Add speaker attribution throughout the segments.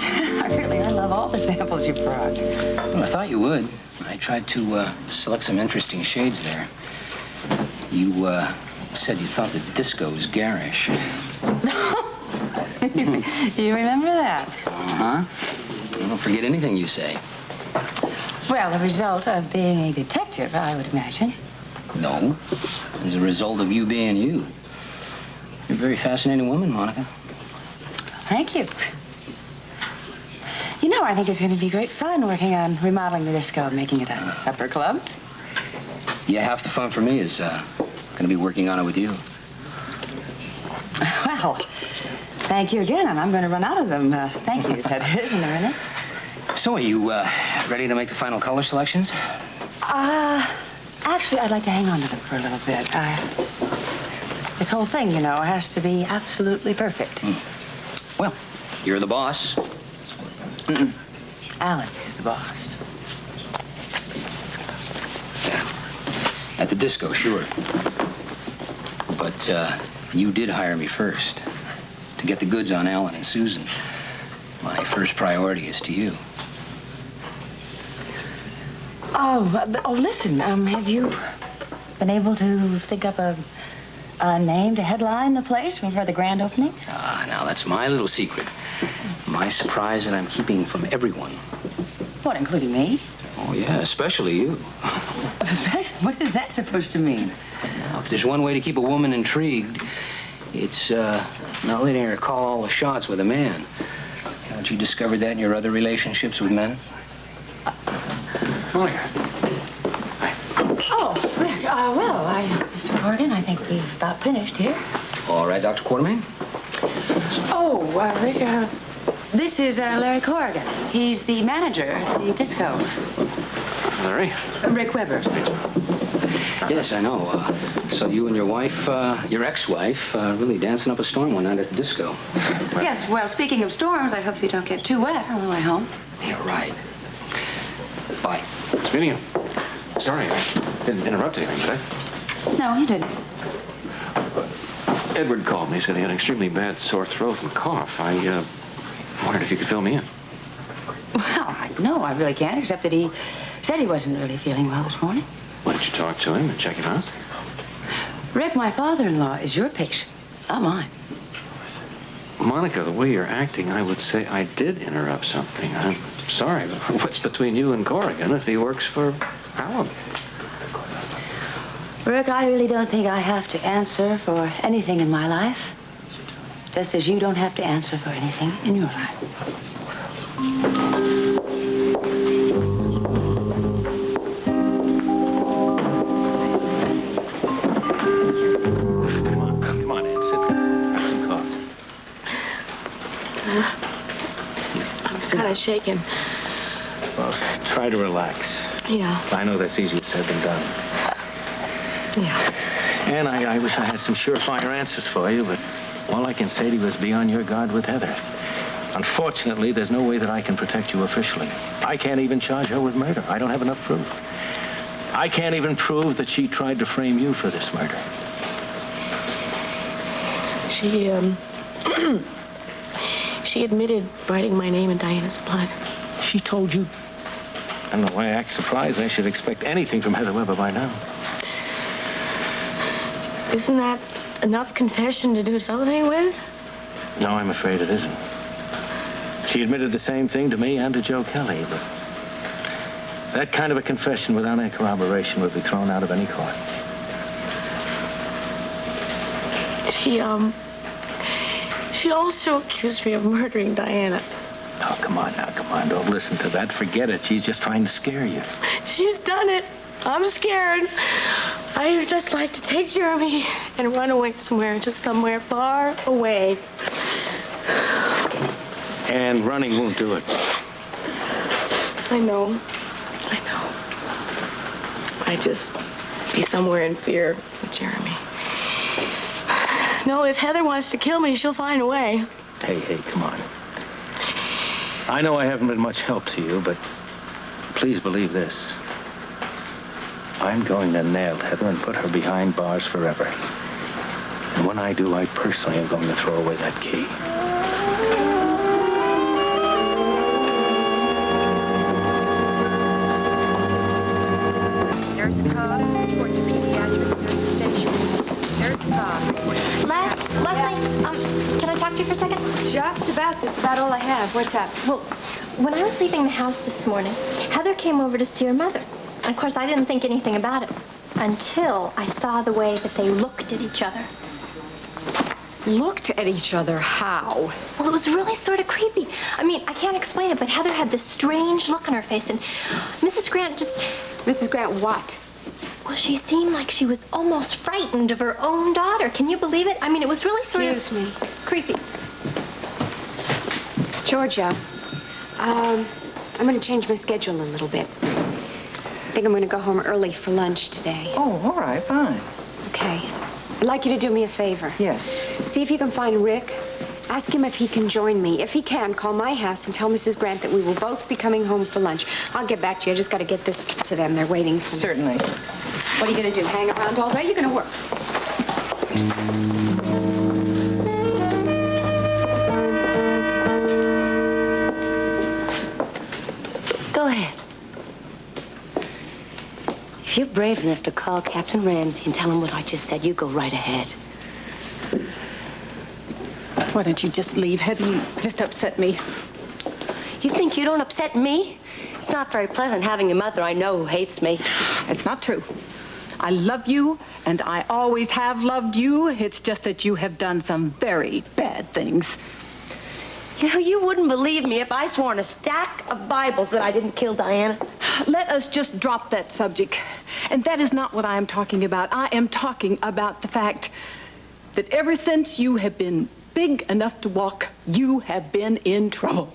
Speaker 1: great. I love all the samples you brought.
Speaker 2: Well, I thought you would. I tried to select some interesting shades there. You said you thought the disco was garish.
Speaker 1: You remember that?
Speaker 2: Uh-huh. I don't forget anything you say.
Speaker 1: Well, the result of being a detective, I would imagine.
Speaker 2: No. As a result of you being you. You're a very fascinating woman, Monica.
Speaker 1: Thank you. You know, I think it's going to be great fun working on remodeling the disco, making it a supper club.
Speaker 2: Yeah, half the fun for me is going to be working on it with you.
Speaker 1: Well, thank you again, and I'm going to run out of them. Thank you, that is, in a minute.
Speaker 2: So, are you ready to make the final color selections?
Speaker 1: Actually, I'd like to hang on to them for a little bit. This whole thing, you know, has to be absolutely perfect.
Speaker 2: Well, you're the boss.
Speaker 1: Alan is the boss.
Speaker 2: Yeah. At the disco, sure. But you did hire me first to get the goods on Alan and Susan. My first priority is to you.
Speaker 1: Oh, listen, have you been able to think up a name to headline the place for the grand opening?
Speaker 2: Now that's my little secret. My surprise that I'm keeping from everyone.
Speaker 1: What, including me?
Speaker 2: Oh, yeah, especially you.
Speaker 1: What is that supposed to mean?
Speaker 2: Now, if there's one way to keep a woman intrigued, it's not letting her call all the shots with a man. Haven't you discovered that in your other relationships with men?
Speaker 3: Monica.
Speaker 1: Hi. Oh, Rick, Mr. Corrigan, I think we've about finished here.
Speaker 2: All right, Dr. Quartermain.
Speaker 1: Oh, Rick, this is Larry Corrigan. He's the manager at the disco.
Speaker 3: Larry?
Speaker 1: Rick Weber.
Speaker 2: Yes, I know. So you and your wife, your ex-wife, really dancing up a storm one night at the disco.
Speaker 1: Yes, well, speaking of storms, I hope you don't get too wet on the way home.
Speaker 2: Yeah, right. Bye.
Speaker 3: Speaking of... Sorry, I didn't interrupt anything, did I?
Speaker 1: No, you didn't.
Speaker 3: Edward called me, said he had an extremely bad sore throat and cough. I wondered if you could fill me in.
Speaker 1: Well, no, I really can't, except that he said he wasn't really feeling well this morning.
Speaker 3: Why don't you talk to him and check him out?
Speaker 1: Rick, my father-in-law is your patient, not mine.
Speaker 3: Monica, the way you're acting, I would say I did interrupt something. I'm sorry, but what's between you and Corrigan if he works for Alan?
Speaker 1: Rick, I really don't think I have to answer for anything in my life, just as you don't have to answer for anything in your life.
Speaker 4: Come on, Ed, sit down. Have some coffee.
Speaker 5: I'm kind of shaken.
Speaker 4: Well, try to relax.
Speaker 5: Yeah.
Speaker 4: I know that's easier said than done.
Speaker 5: Yeah.
Speaker 4: And I wish I had some surefire answers for you, but all I can say to you is be on your guard with Heather. Unfortunately, there's no way that I can protect you officially. I can't even charge her with murder. I don't have enough proof. I can't even prove that she tried to frame you for this murder.
Speaker 5: She admitted writing my name in Diana's blood.
Speaker 4: She told you. And the way I act surprised, I should expect anything from Heather Weber by now.
Speaker 5: Isn't that enough confession to do something with?
Speaker 4: No, I'm afraid it isn't. She admitted the same thing to me and to Joe Kelly, but that kind of a confession without any corroboration would be thrown out of any court.
Speaker 5: She also accused me of murdering Diana.
Speaker 4: Oh, come on now, come on. Don't listen to that. Forget it. She's just trying to scare you.
Speaker 5: She's done it. I'm scared. I would just like to take Jeremy and run away somewhere, just somewhere far away.
Speaker 4: And running won't do it.
Speaker 5: I know. I just be somewhere in fear with Jeremy. No, if Heather wants to kill me, she'll find a way.
Speaker 4: Hey, come on. I know I haven't been much help to you, but please believe this. I'm going to nail Heather and put her behind bars forever. And when I do, I personally am going to throw away that key.
Speaker 6: Nurse Cobb, report to pediatrics nurses station. Nurse Cobb.
Speaker 5: Leslie, can I talk to you for a second?
Speaker 6: Just about. That's about all I have. What's up?
Speaker 5: Well, when I was leaving the house this morning, Heather came over to see her mother. And of course, I didn't think anything about it until I saw the way that they looked at each other.
Speaker 6: Looked at each other? How?
Speaker 5: Well, it was really sort of creepy. I mean, I can't explain it, but Heather had this strange look on her face, and Mrs. Grant just...
Speaker 6: Mrs. Grant what?
Speaker 5: Well, she seemed like she was almost frightened of her own daughter. Can you believe it? I mean, it was really sort
Speaker 6: Excuse me.
Speaker 5: of creepy.
Speaker 6: Georgia, I'm going to change my schedule a little bit. I think I'm going to go home early for lunch today.
Speaker 7: Oh, all right, fine.
Speaker 6: Okay. I'd like you to do me a favor.
Speaker 7: Yes.
Speaker 6: See if you can find Rick. Ask him if he can join me. If he can, call my house and tell Mrs. Grant that we will both be coming home for lunch. I'll get back to you. I just got to get this to them. They're waiting for me.
Speaker 7: Certainly.
Speaker 6: What are you going to do? Hang around all day? You're going to work.
Speaker 8: Go ahead. If you're brave enough to call Captain Ramsey and tell him what I just said, you go right ahead.
Speaker 1: Why don't you just leave, Heather? You just upset me.
Speaker 8: You think you don't upset me? It's not very pleasant having a mother I know who hates me.
Speaker 1: It's not true. I love you, and I always have loved you. It's just that you have done some very bad things.
Speaker 8: You wouldn't believe me if I swore on a stack of Bibles that I didn't kill Diana.
Speaker 1: Let us just drop that subject. And that is not what I am talking about. I am talking about the fact that ever since you have been big enough to walk, you have been in trouble.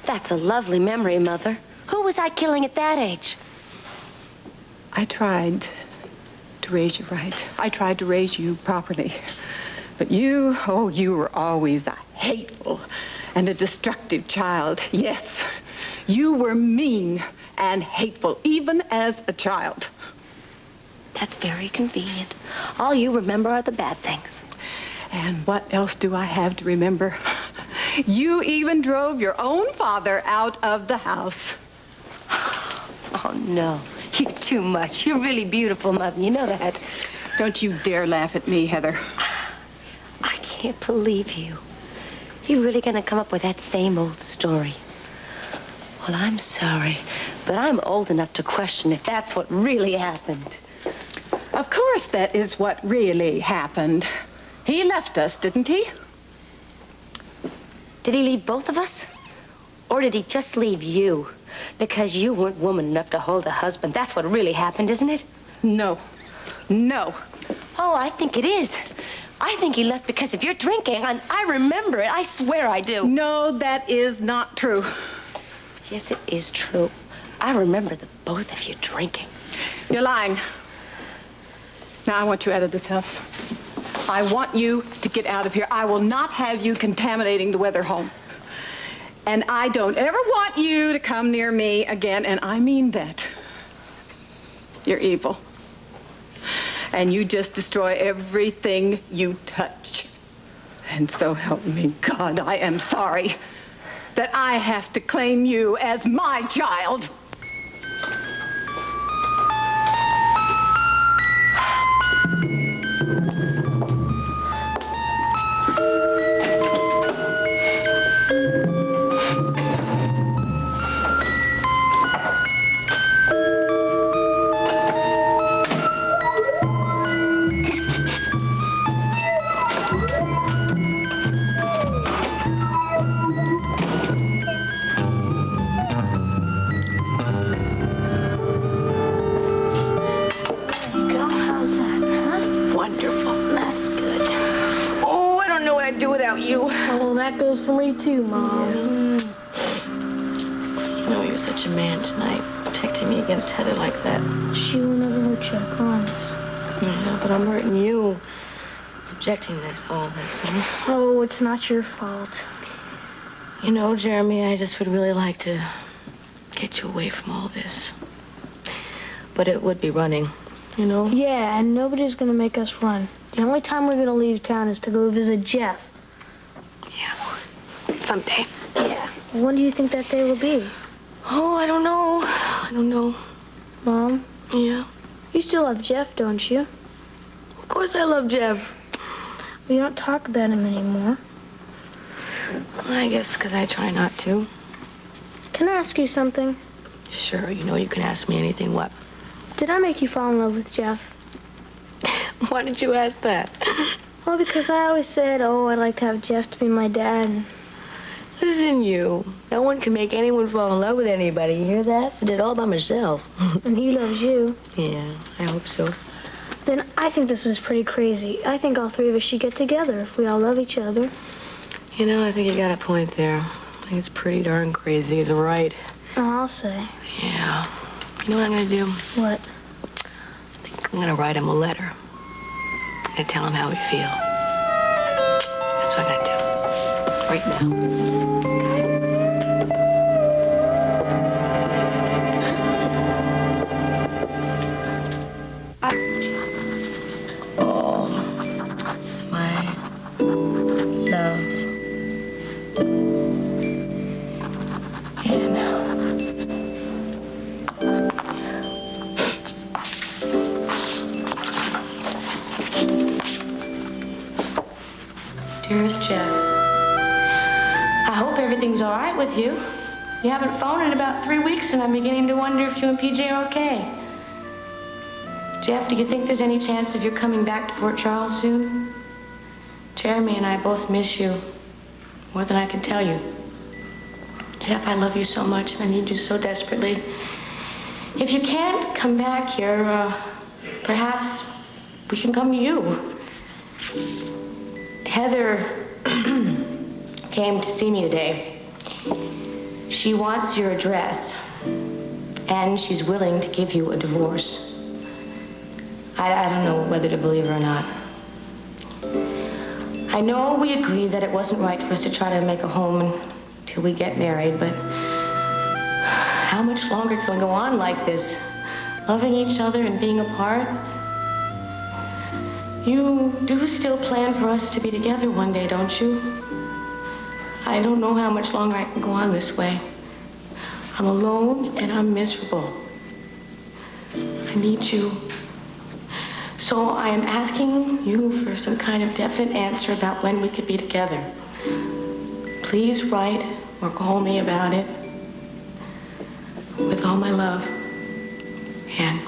Speaker 8: That's a lovely memory, Mother. Who was I killing at that age?
Speaker 1: I tried to raise you right. I tried to raise you properly. But you were always a hateful and a destructive child. Yes, you were mean and hateful, even as a child.
Speaker 8: That's very convenient. All you remember are the bad things.
Speaker 1: And what else do I have to remember? You even drove your own father out of the house.
Speaker 8: Oh, no. You're too much. You're really beautiful, Mother. You know that.
Speaker 1: Don't you dare laugh at me, Heather.
Speaker 8: I can't believe you. You're really going to come up with that same old story. Well, I'm sorry, but I'm old enough to question if that's what really happened.
Speaker 1: Of course that is what really happened. He left us, didn't he?
Speaker 8: Did he leave both of us? Or did he just leave you? Because you weren't woman enough to hold a husband. That's what really happened, isn't it?
Speaker 1: No. No.
Speaker 8: Oh, I think it is. I think he left because of your drinking, and I remember it. I swear I do.
Speaker 1: No, that is not true.
Speaker 8: Yes, it is true. I remember the both of you drinking.
Speaker 1: You're lying. Now, I want you out of this house. I want you to get out of here. I will not have you contaminating the Weather home. And I don't ever want you to come near me again, and I mean that. You're evil. And you just destroy everything you touch. And so help me God, I am sorry that I have to claim you as my child.
Speaker 5: That goes for me too, Mom.
Speaker 9: You know you're such a man tonight, protecting me against Heather like that.
Speaker 5: She will never hurt you, I promise.
Speaker 9: Yeah, but I'm hurting you. Subjecting this, all this, huh?
Speaker 5: Oh, it's not your fault.
Speaker 9: You know, Jeremy, I just would really like to get you away from all this. But it would be running, you know?
Speaker 5: Yeah, and nobody's gonna make us run. The only time we're gonna leave town is to go visit Jeff.
Speaker 9: Someday.
Speaker 5: Yeah. When do you think that day will be?
Speaker 9: Oh, I don't know. I don't know.
Speaker 5: Mom?
Speaker 9: Yeah?
Speaker 7: You still love Jeff, don't you?
Speaker 9: Of course I love Jeff.
Speaker 7: We don't talk about him anymore.
Speaker 9: I guess because I try not to.
Speaker 7: Can I ask you something?
Speaker 9: Sure, you know you can ask me anything. What?
Speaker 7: Did I make you fall in love with Jeff?
Speaker 9: Why did you ask that?
Speaker 7: Well, because I always said, oh, I'd like to have Jeff to be my dad. And
Speaker 9: Listen, you. No one can make anyone fall in love with anybody. You hear that? I did it all by myself.
Speaker 7: and he loves you.
Speaker 9: Yeah, I hope so.
Speaker 7: Then I think this is pretty crazy. I think all three of us should get together if we all love each other.
Speaker 9: You know, I think you got a point there. I think it's pretty darn crazy. He's right.
Speaker 7: Oh, I'll say.
Speaker 9: Yeah. You know what I'm going to do?
Speaker 7: What?
Speaker 9: I think I'm going to write him a letter. And tell him how we feel. That's what I'm going to do. Right now. Oh, my love. Dearest Jeff, I hope everything's all right with you. You haven't phoned in about 3 weeks, and I'm beginning to wonder if you and PJ are okay. Jeff, do you think there's any chance of your coming back to Port Charles soon? Jeremy and I both miss you more than I can tell you. Jeff, I love you so much, and I need you so desperately. If you can't come back here, perhaps we can come to you. Heather came to see me today. She wants your address, and she's willing to give you a divorce. I don't know whether to believe her or not. I know we agreed that it wasn't right for us to try to make a home until we get married, but how much longer can we go on like this? Loving each other and being apart? You do still plan for us to be together one day, don't you? I don't know how much longer I can go on this way. I'm alone and I'm miserable. I need you. So I am asking you for some kind of definite answer about when we could be together. Please write or call me about it. With all my love, Anne.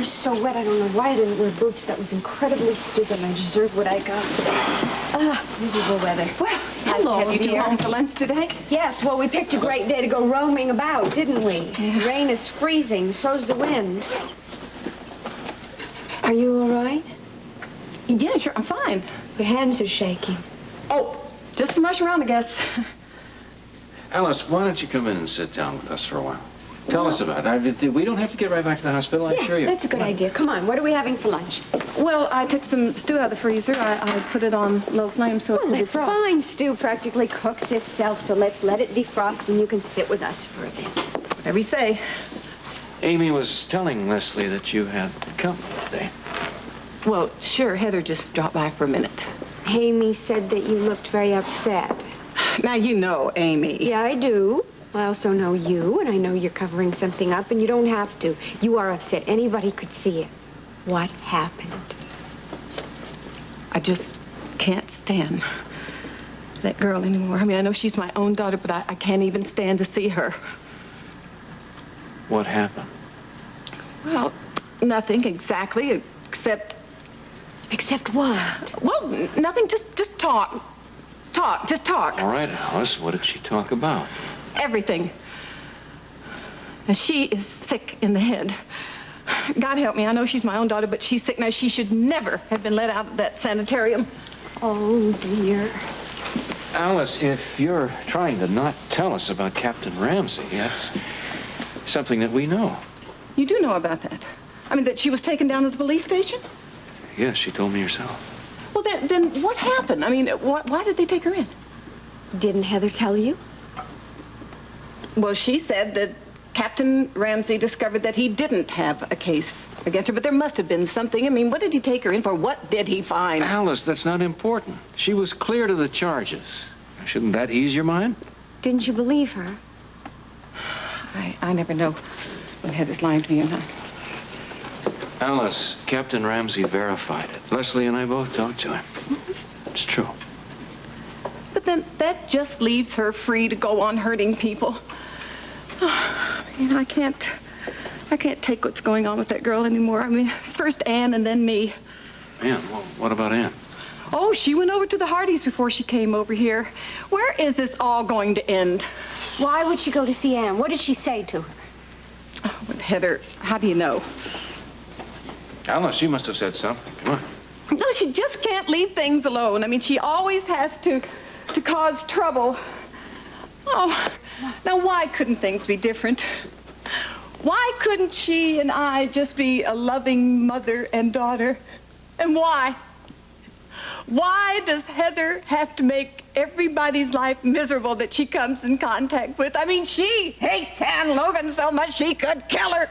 Speaker 6: So wet, I don't know why I didn't wear boots. That was incredibly stupid, and I deserve what I got. Miserable weather. Well,
Speaker 1: Hello, have you two home for lunch today?
Speaker 6: Yes, well, we picked a great day to go roaming about, didn't we? Yeah. Rain is freezing, so's the wind. Are you all right?
Speaker 1: Yeah, sure, I'm fine.
Speaker 6: Your hands are shaking.
Speaker 1: Oh, just from rushing around, I guess.
Speaker 3: Alice, why don't you come in and sit down with us for a while? Tell us about it. We don't have to get right back to the hospital, I assure you.
Speaker 6: That's a good idea. Come on, what are we having for lunch?
Speaker 1: Well, I took some stew out of the freezer. I put it on low flame so it could
Speaker 6: It's
Speaker 1: defrost.
Speaker 6: fine. Stew practically cooks itself, so let's let it defrost and you can sit with us for a bit.
Speaker 1: Whatever you say.
Speaker 3: Amy was telling Leslie that you had company today.
Speaker 1: Well, sure, Heather just dropped by for a minute.
Speaker 6: Amy said that you looked very upset.
Speaker 1: Now, you know Amy.
Speaker 6: Yeah, I do. I also know you, and I know you're covering something up, and you don't have to. You are upset. Anybody could see it. What happened?
Speaker 1: I just can't stand that girl anymore. I mean, I know she's my own daughter, but I can't even stand to see her.
Speaker 3: What happened?
Speaker 1: Well, nothing exactly, except...
Speaker 6: Except what?
Speaker 1: Well, nothing, just talk. Just talk.
Speaker 3: All right, Alice, what did she talk about?
Speaker 1: Everything. And she is sick in the head. God help me, I know she's my own daughter, but she's sick now. She should never have been let out of that sanitarium.
Speaker 6: Oh, dear.
Speaker 3: Alice, if you're trying to not tell us about Captain Ramsey, that's something that we know.
Speaker 1: You do know about that? I mean, that she was taken down to the police station?
Speaker 3: Yes, she told me herself.
Speaker 1: Well, then what happened? I mean, why did they take her in?
Speaker 6: Didn't Heather tell you?
Speaker 1: Well, she said that Captain Ramsey discovered that he didn't have a case against her, but there must have been something. I mean, what did he take her in for? What did he find?
Speaker 3: Alice, that's not important. She was cleared of the charges. Shouldn't that ease your mind?
Speaker 6: Didn't you believe her?
Speaker 1: I never know when Heather's lying to me or not.
Speaker 3: Alice, Captain Ramsey verified it. Leslie and I both talked to him. It's true.
Speaker 1: But then that just leaves her free to go on hurting people. I mean, I can't take what's going on with that girl anymore. I mean, first Ann and then me.
Speaker 3: Ann? Well, what about Ann?
Speaker 1: Oh, she went over to the Hardys before she came over here. Where is this all going to end?
Speaker 6: Why would she go to see Ann? What did she say to her?
Speaker 1: Oh, but Heather, how do you know?
Speaker 3: Alice, you must have said something. Come on.
Speaker 1: No, she just can't leave things alone. I mean, she always has to cause trouble. Oh, now why couldn't things be different? Why couldn't she and I just be a loving mother and daughter? And why? Why does Heather have to make everybody's life miserable that she comes in contact with? I mean, she hates Ann Logan so much she could kill her.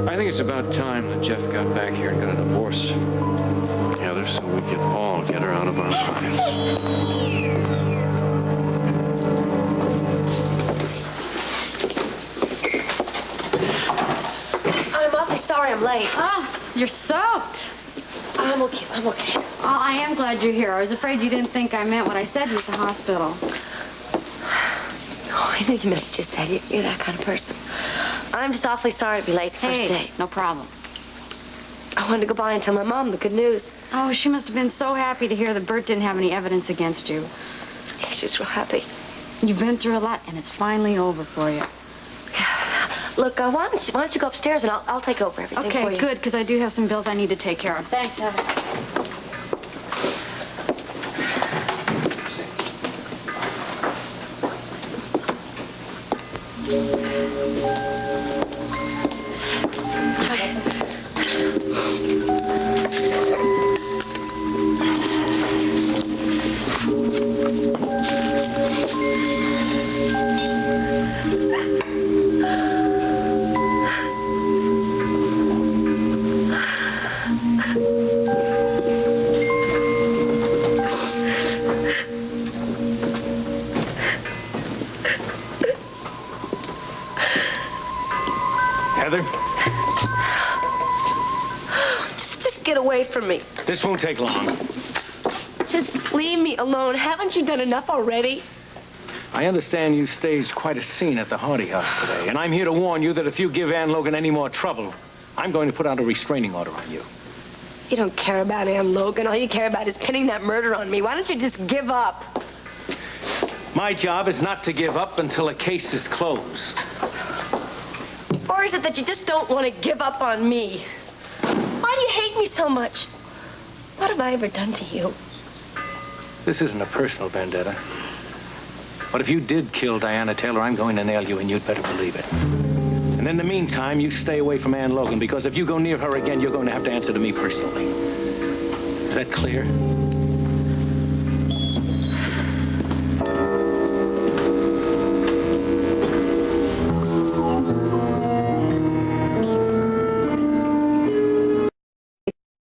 Speaker 3: I think it's about time that Jeff got back here and got a divorce from Heather so we could all get her out of our lives.
Speaker 8: I'm awfully sorry I'm late.
Speaker 9: Oh, you're soaked.
Speaker 8: I'm okay.
Speaker 9: Oh, I am glad you're here. I was afraid you didn't think I meant what I said at the hospital.
Speaker 8: Oh, I knew you meant what you said. You're that kind of person. I'm just awfully sorry to be late the first day.
Speaker 9: No problem.
Speaker 8: I wanted to go by and tell my mom the good news.
Speaker 9: Oh, she must have been so happy to hear that Bert didn't have any evidence against you.
Speaker 8: Yeah, she's real happy.
Speaker 9: You've been through a lot, and it's finally over for you.
Speaker 8: Look, why don't you go upstairs and I'll take over everything for you.
Speaker 9: Okay, good, because I do have some bills I need to take care of. Thanks, Heather.
Speaker 4: Heather?
Speaker 8: Just get away from me.
Speaker 4: This won't take long.
Speaker 8: Just leave me alone. Haven't you done enough already?
Speaker 4: I understand you staged quite a scene at the Hardy house today, and I'm here to warn you that if you give Ann Logan any more trouble, I'm going to put out a restraining order on you.
Speaker 8: You don't care about Ann Logan. All you care about is pinning that murder on me. Why don't you just give up?
Speaker 4: My job is not to give up until a case is closed.
Speaker 8: Or is it that you just don't want to give up on me? Why do you hate me so much? What have I ever done to you?
Speaker 4: This isn't a personal vendetta. But if you did kill Diana Taylor, I'm going to nail you, and you'd better believe it. And in the meantime, you stay away from Ann Logan, because if you go near her again, you're going to have to answer to me personally. Is that clear?